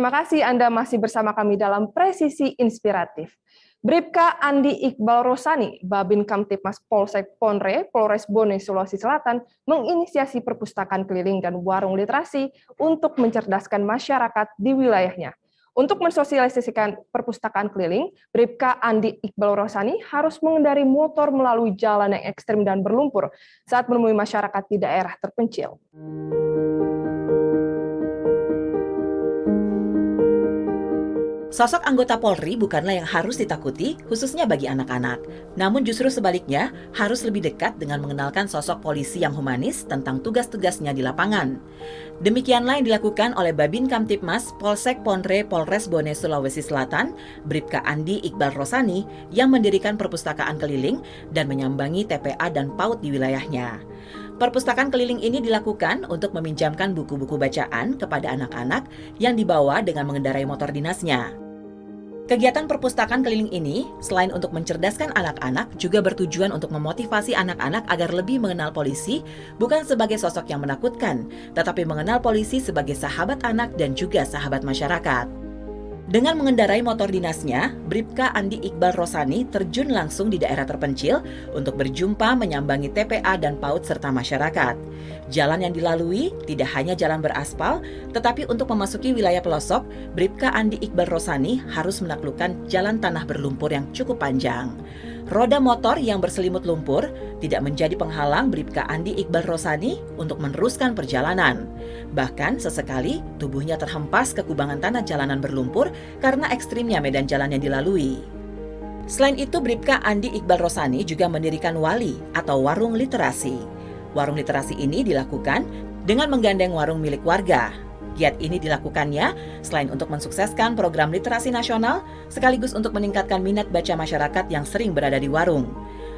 Terima kasih Anda masih bersama kami dalam Presisi Inspiratif. Bribka Andi Iqbal Rosani, Babin Kamtipmas Polsek Ponre, Polres Bone, Sulawesi Selatan, menginisiasi perpustakaan keliling dan warung literasi untuk mencerdaskan masyarakat di wilayahnya. Untuk mensosialisasikan perpustakaan keliling, Bribka Andi Iqbal Rosani harus mengendari motor melalui jalan yang ekstrem dan berlumpur saat menemui masyarakat di daerah terpencil. Sosok anggota Polri bukanlah yang harus ditakuti, khususnya bagi anak-anak. Namun justru sebaliknya, harus lebih dekat dengan mengenalkan sosok polisi yang humanis tentang tugas-tugasnya di lapangan. Demikianlah yang dilakukan oleh Babin Kamtipmas Polsek Ponre Polres Bone Sulawesi Selatan, Bribka Andi Iqbal Rosani, yang mendirikan perpustakaan keliling dan menyambangi TPA dan PAUD di wilayahnya. Perpustakaan keliling ini dilakukan untuk meminjamkan buku-buku bacaan kepada anak-anak yang dibawa dengan mengendarai motor dinasnya. Kegiatan perpustakaan keliling ini, selain untuk mencerdaskan anak-anak, juga bertujuan untuk memotivasi anak-anak agar lebih mengenal polisi, bukan sebagai sosok yang menakutkan, tetapi mengenal polisi sebagai sahabat anak dan juga sahabat masyarakat. Dengan mengendarai motor dinasnya, Bribka Andi Iqbal Rosani terjun langsung di daerah terpencil untuk berjumpa menyambangi TPA dan PAUD serta masyarakat. Jalan yang dilalui tidak hanya jalan beraspal, tetapi untuk memasuki wilayah pelosok, Bribka Andi Iqbal Rosani harus menaklukkan jalan tanah berlumpur yang cukup panjang. Roda motor yang berselimut lumpur tidak menjadi penghalang Bribka Andi Iqbal Rosani untuk meneruskan perjalanan. Bahkan sesekali tubuhnya terhempas ke kubangan tanah jalanan berlumpur karena ekstrimnya medan jalan yang dilalui. Selain itu, Bribka Andi Iqbal Rosani juga mendirikan Wali atau warung literasi. Warung literasi ini dilakukan dengan menggandeng warung milik warga. Giat ini dilakukannya selain untuk mensukseskan program literasi nasional, sekaligus untuk meningkatkan minat baca masyarakat yang sering berada di warung.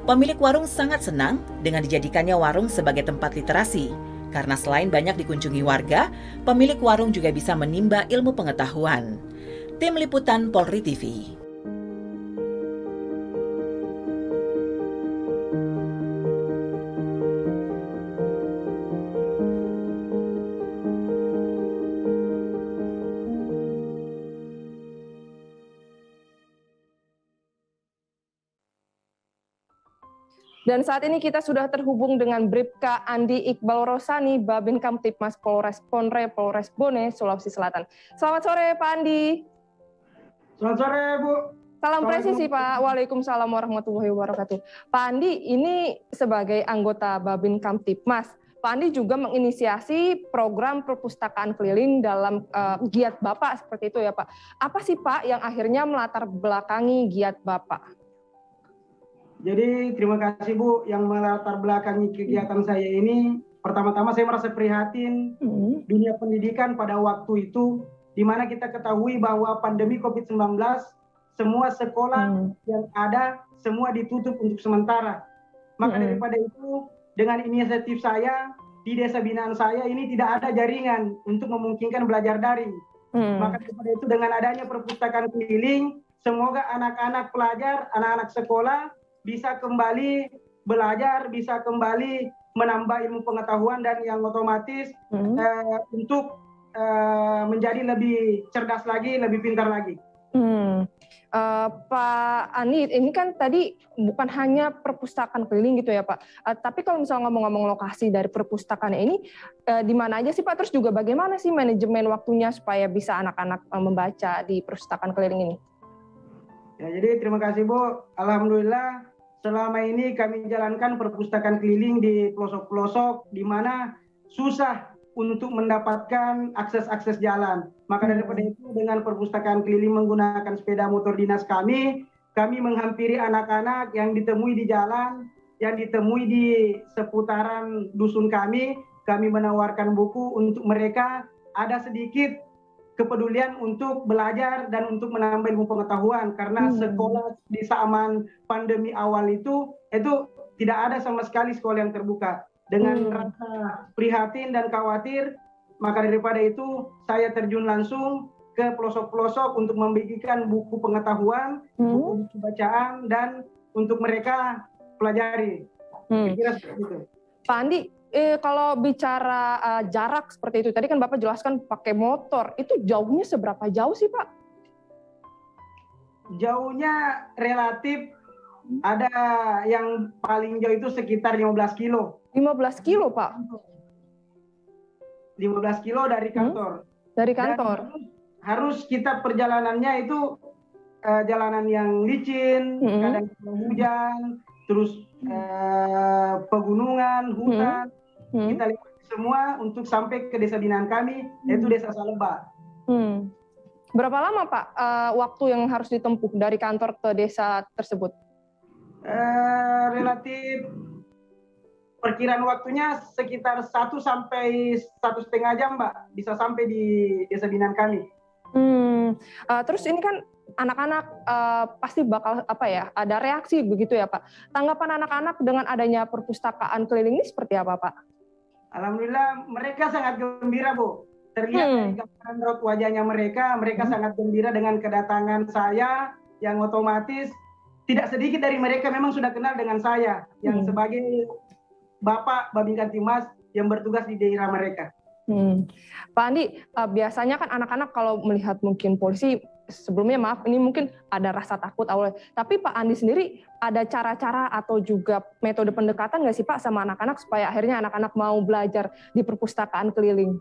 Pemilik warung sangat senang dengan dijadikannya warung sebagai tempat literasi, karena selain banyak dikunjungi warga, pemilik warung juga bisa menimba ilmu pengetahuan. Tim Liputan Polri TV. Dan saat ini kita sudah terhubung dengan Bribka Andi Iqbal Rosani, Babin Kamtipmas Polres Ponre, Polres Bone, Sulawesi Selatan. Selamat sore Pak Andi. Selamat sore Bu. Salam presisi Pak. Waalaikumsalam warahmatullahi wabarakatuh. Pak Andi, ini sebagai anggota Babin Kamtipmas, Pak Andi juga menginisiasi program perpustakaan keliling dalam giat Bapak seperti itu ya Pak. Apa sih Pak yang akhirnya melatar belakangi giat Bapak? Jadi terima kasih Bu yang melatar belakangi kegiatan saya ini. Pertama-tama saya merasa prihatin dunia pendidikan pada waktu itu, di mana kita ketahui bahwa pandemi COVID-19, semua sekolah yang ada semua ditutup untuk sementara. Maka daripada itu, dengan inisiatif saya, di desa binaan saya ini tidak ada jaringan untuk memungkinkan belajar daring. Maka daripada itu, dengan adanya perpustakaan keliling, semoga anak-anak pelajar, anak-anak sekolah bisa kembali belajar, bisa kembali menambah ilmu pengetahuan dan yang otomatis untuk menjadi lebih cerdas lagi, lebih pintar lagi. Pak Andi, ini kan tadi bukan hanya perpustakaan keliling gitu ya Pak, tapi kalau misalnya ngomong-ngomong lokasi dari perpustakaan ini, di mana aja sih Pak? Terus juga bagaimana sih manajemen waktunya supaya bisa anak-anak membaca di perpustakaan keliling ini? Ya, jadi terima kasih Bu. Alhamdulillah selama ini kami jalankan perpustakaan keliling di pelosok-pelosok di mana susah untuk mendapatkan akses-akses jalan. Maka daripada itu dengan perpustakaan keliling menggunakan sepeda motor dinas kami menghampiri anak-anak yang ditemui di jalan, yang ditemui di seputaran dusun kami menawarkan buku untuk mereka ada sedikit kepedulian untuk belajar dan untuk menambah ilmu pengetahuan, karena sekolah di zaman pandemi awal itu tidak ada sama sekali sekolah yang terbuka. Dengan rasa prihatin dan khawatir, maka daripada itu saya terjun langsung ke pelosok-pelosok untuk membagikan buku pengetahuan, buku bacaan dan untuk mereka pelajari. Kira-kira seperti itu. Pak Andi, kalau bicara jarak seperti itu, tadi kan Bapak jelaskan pakai motor, itu jauhnya seberapa jauh sih Pak? Jauhnya relatif, ada yang paling jauh itu sekitar 15 kilo. 15 kilo Pak? 15 kilo dari kantor. Dari kantor? Dan harus kita perjalanannya itu jalanan yang licin, kadang hujan, terus pegunungan, hutan. Kita lihat semua untuk sampai ke desa binaan kami, yaitu Desa Saleba. Berapa lama Pak waktu yang harus ditempuh dari kantor ke desa tersebut? Relatif perkiraan waktunya sekitar 1 sampai 1,5 jam, Mbak, bisa sampai di desa binaan kami. Terus ini kan anak-anak pasti bakal ada reaksi begitu ya Pak. Tanggapan anak-anak dengan adanya perpustakaan keliling ini seperti apa Pak? Alhamdulillah mereka sangat gembira, Bu. Terlihat dari gambaran raut wajahnya mereka sangat gembira dengan kedatangan saya, yang otomatis tidak sedikit dari mereka memang sudah kenal dengan saya yang sebagai Bapak Babin Kamtibmas yang bertugas di daerah mereka. Pak Andi, biasanya kan anak-anak kalau melihat mungkin polisi, sebelumnya maaf, ini mungkin ada rasa takut awalnya. Tapi Pak Andi sendiri ada cara-cara atau juga metode pendekatan nggak sih Pak sama anak-anak supaya akhirnya anak-anak mau belajar di perpustakaan keliling?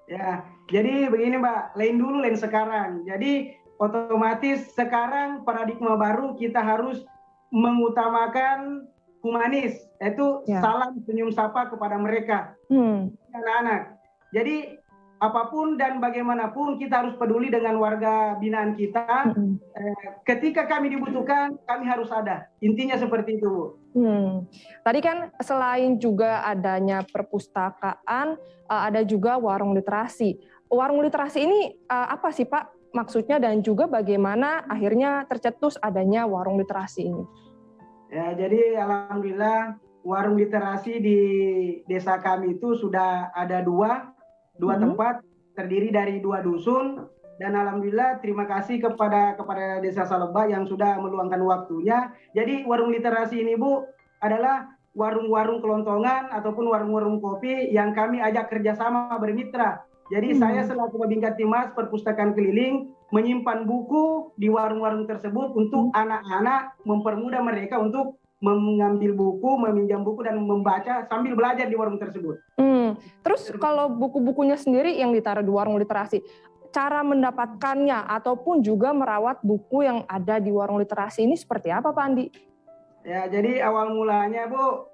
Ya, jadi begini Mbak, lain dulu, lain sekarang. Jadi otomatis sekarang paradigma baru kita harus mengutamakan humanis, yaitu salam senyum sapa kepada mereka, anak-anak. Jadi apapun dan bagaimanapun kita harus peduli dengan warga binaan kita. Ketika kami dibutuhkan, kami harus ada. Intinya seperti itu. Tadi kan selain juga adanya perpustakaan, ada juga warung literasi. Warung literasi ini apa sih Pak maksudnya dan juga bagaimana akhirnya tercetus adanya warung literasi ini? Ya, jadi alhamdulillah warung literasi di desa kami itu sudah ada dua tempat, terdiri dari 2 dusun, dan alhamdulillah terima kasih kepada Desa Saleba yang sudah meluangkan waktunya. Jadi warung literasi ini Bu adalah warung-warung kelontongan ataupun warung-warung kopi yang kami ajak kerjasama bermitra. Jadi saya selaku Babin Kamtibmas Perpustakaan Keliling menyimpan buku di warung-warung tersebut untuk anak-anak, mempermudah mereka untuk mengambil buku, meminjam buku dan membaca sambil belajar di warung tersebut. Terus kalau buku-bukunya sendiri yang ditaruh di warung literasi, cara mendapatkannya ataupun juga merawat buku yang ada di warung literasi ini seperti apa Pak Andi? Ya, jadi awal mulanya Bu,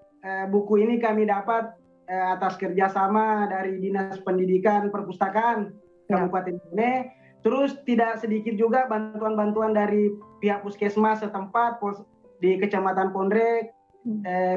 buku ini kami dapat atas kerjasama dari Dinas Pendidikan Perpustakaan Kabupaten Bone. Terus tidak sedikit juga bantuan-bantuan dari pihak puskesmas setempat di Kecamatan Pondrek,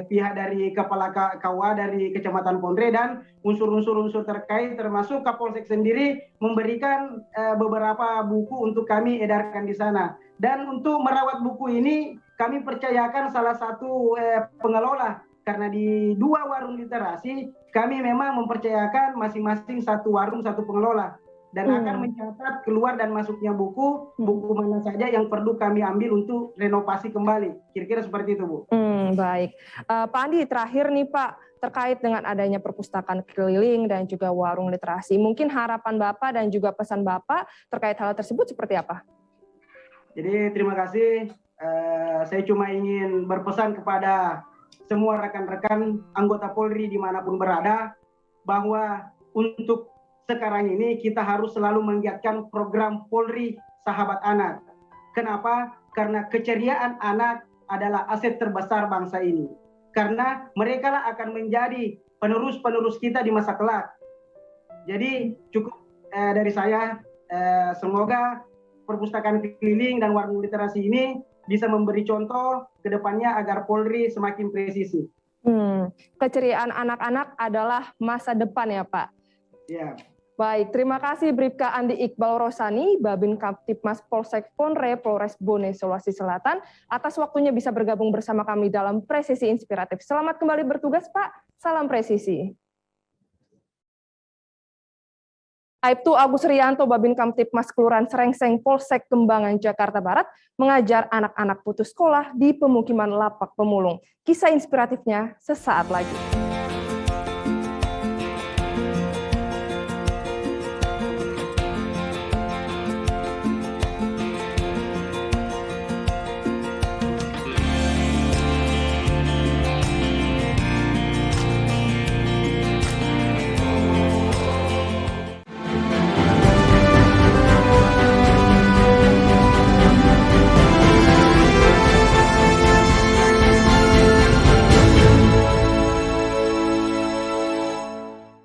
pihak dari Kepala KUA dari Kecamatan Pondrek, dan unsur-unsur terkait termasuk Kapolsek sendiri memberikan beberapa buku untuk kami edarkan di sana. Dan untuk merawat buku ini kami percayakan salah satu pengelola, karena di 2 warung literasi kami memang mempercayakan masing-masing satu warung satu pengelola, dan akan mencatat keluar dan masuknya buku mana saja yang perlu kami ambil untuk renovasi kembali. Kira-kira seperti itu Bu. Baik, Pak Andi, terakhir nih Pak, terkait dengan adanya perpustakaan keliling dan juga warung literasi, mungkin harapan Bapak dan juga pesan Bapak terkait hal tersebut seperti apa? Jadi terima kasih. Saya cuma ingin berpesan kepada semua rekan-rekan anggota Polri dimanapun berada, bahwa untuk sekarang ini kita harus selalu menggiatkan program Polri Sahabat Anak. Kenapa? Karena keceriaan anak adalah aset terbesar bangsa ini. Karena mereka lah akan menjadi penerus-penerus kita di masa kelak. Jadi cukup dari saya, semoga perpustakaan keliling dan warung literasi ini bisa memberi contoh ke depannya agar Polri semakin presisi. Keceriaan anak-anak adalah masa depan ya Pak? Ya. Baik, terima kasih Bribka Andi Iqbal Rosani, Babin Kamtibmas Polsek Ponre, Polres Bone, Sulawesi Selatan, atas waktunya bisa bergabung bersama kami dalam Presisi Inspiratif. Selamat kembali bertugas Pak, salam presisi. Aibtu Agus Rianto, Babin Kamtibmas Kelurahan Serengseng, Polsek Kembangan, Jakarta Barat, mengajar anak-anak putus sekolah di pemukiman Lapak Pemulung. Kisah inspiratifnya sesaat lagi.